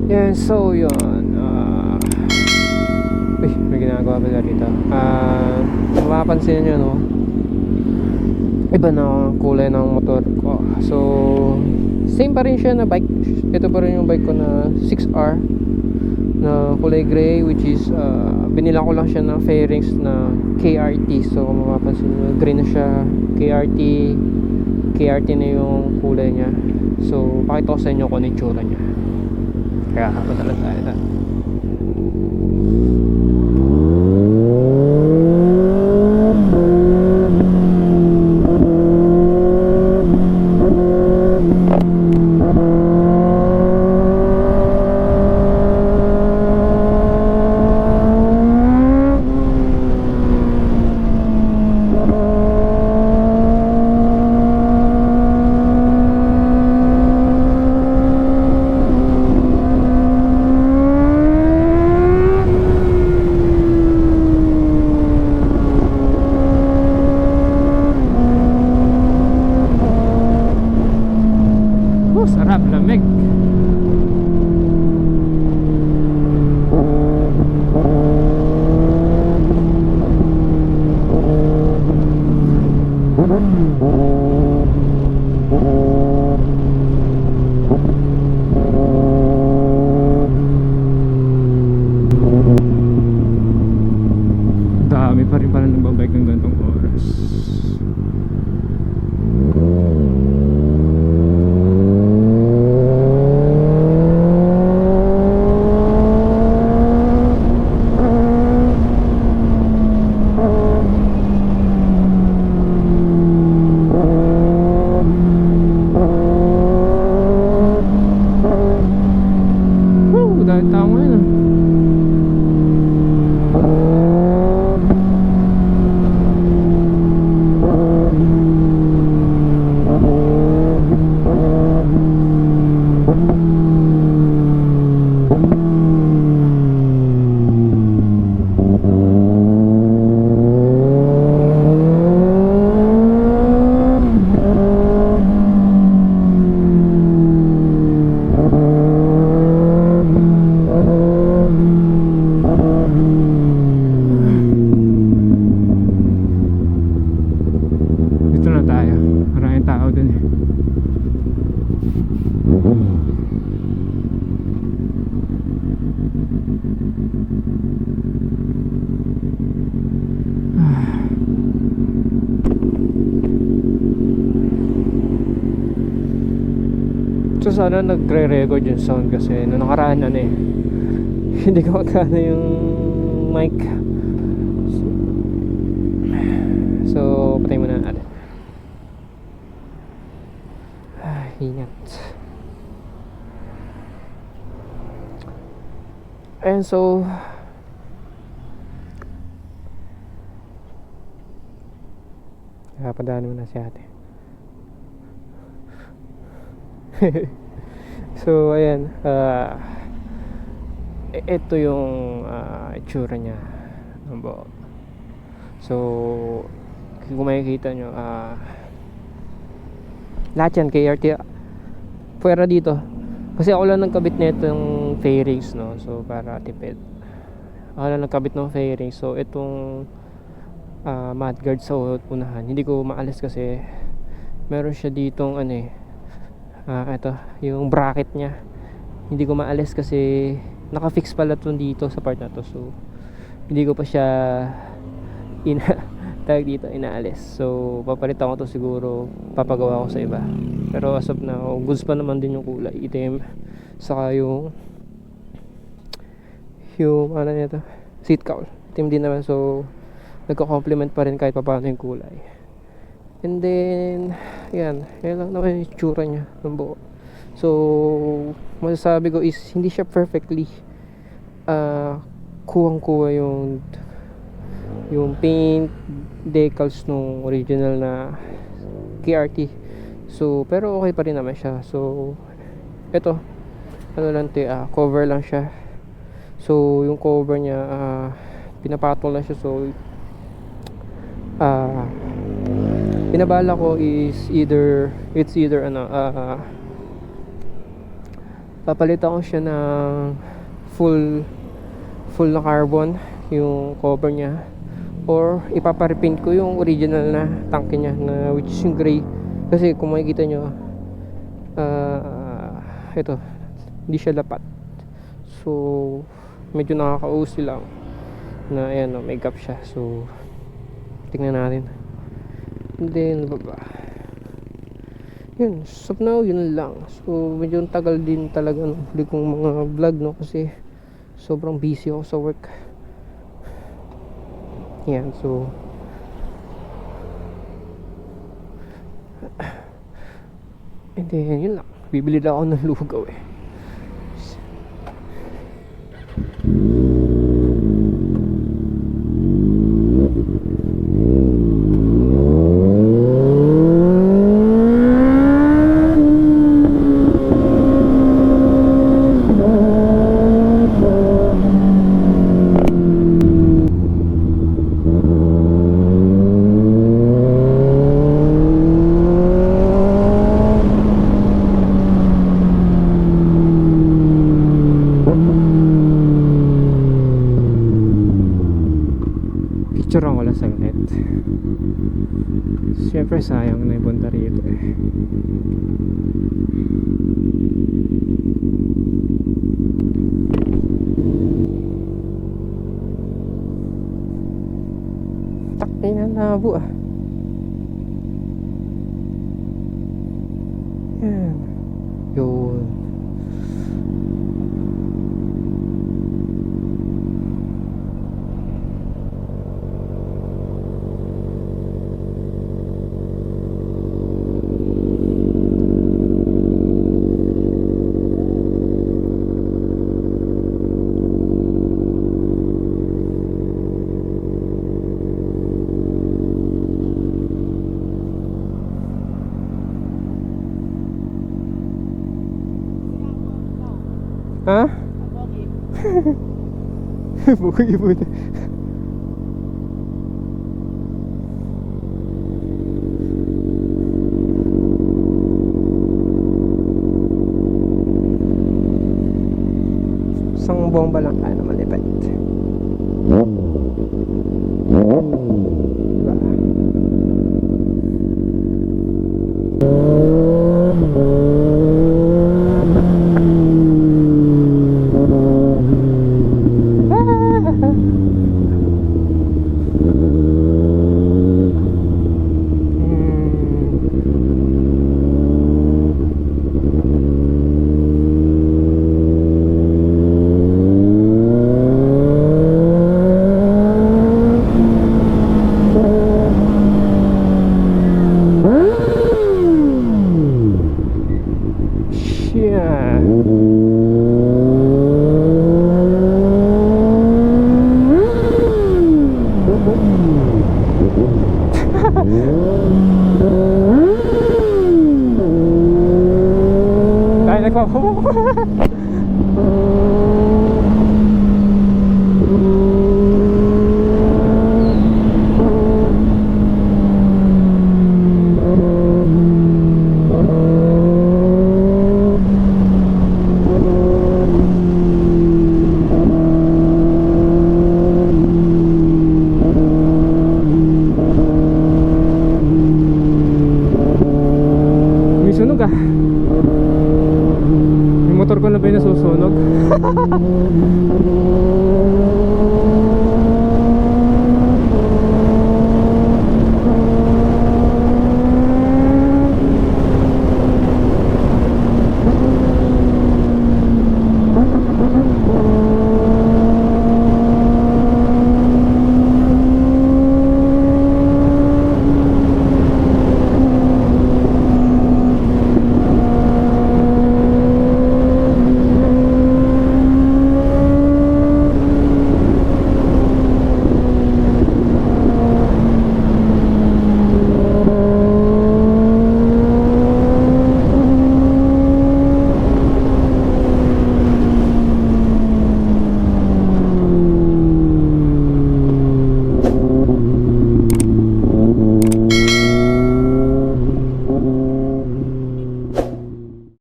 Yan, so yun. Uy, may ginagawa pala dito. Mapapansin nyo, no? Iba na kulay ng motor ko. So, same pa rin siya na bike. Ito pa rin yung bike ko na 6R na kulay gray, which is binila ko lang siya ng fairings na KRT. So, kung mapapansin nyo, gray na siya. KRT na yung kulay niya. So, pakita ko sa inyo kung ano yung tsura niya. Kaya kapatala tayo na. Sarap, lamig. Dami pa rin pala nagbabike ng ganitong oras. Dahil tao ngayon. Dito na tayo. Maraming tao dun eh. So sana nagre-record yung sound kasi nung nakaraan ano eh hindi ko magkano yung mic. So patay muna natin. Ingat. And so padaan mo na si ate. So ayan, ito yung itsura niya. So kung makikita nyo, lahat yan KRT pwera dito kasi ako lang nagkabit nito yung fairings, no? So para tipid ako lang nagkabit ng fairings. So itong mudguard sa unahan hindi ko maalis kasi meron siya ditong ano eh, ito yung bracket nya hindi ko maalis kasi nakafix pala to dito sa part na to. So hindi ko pa siya tag dito inaalis. So papalitan ko to, siguro papagawa ko sa iba. Pero as of now, goods pa naman din yung kulay itim. Saka yung ano nito, seat cowl itim din naman. So nagko-complement pa rin kahit paano yung kulay. And then yan lang naman yung tsura nya ng buo. So masasabi ko is hindi siya perfectly kuwang-kuwa yung paint decals nung original na KRT. So pero okay pa rin naman siya. So ito ano lang to, cover lang siya. So yung cover niya pinapatol lang siya. So pinabala ko is it's either ano papalitan ko siya ng full na carbon yung cover niya, or ipaparepaint ko yung original na tanke niya na which is yung gray. Kasi kung makikita nyo, ito, hindi siya lapat, so medyo nakaka-OC lang na ayan, may gap siya. So tingnan natin. And then baba, yun, so now yun lang. So medyo tagal din talaga ng huli kong mga vlog, no, kasi sobrang busy ako sa work. Yan, so and then yun lang, bibili na ako ng lugaw eh. Picturean ko lang saglit. Siyempre sayang na ibunta rito eh. Takay na labo ah. Yan. Yun. Ha? Bukoy po na. Isang bomba lang tayo na malipit. Diba? Ay, nagpapabuko. May sunog ah. Yung motor ko na ba yung nasusunog?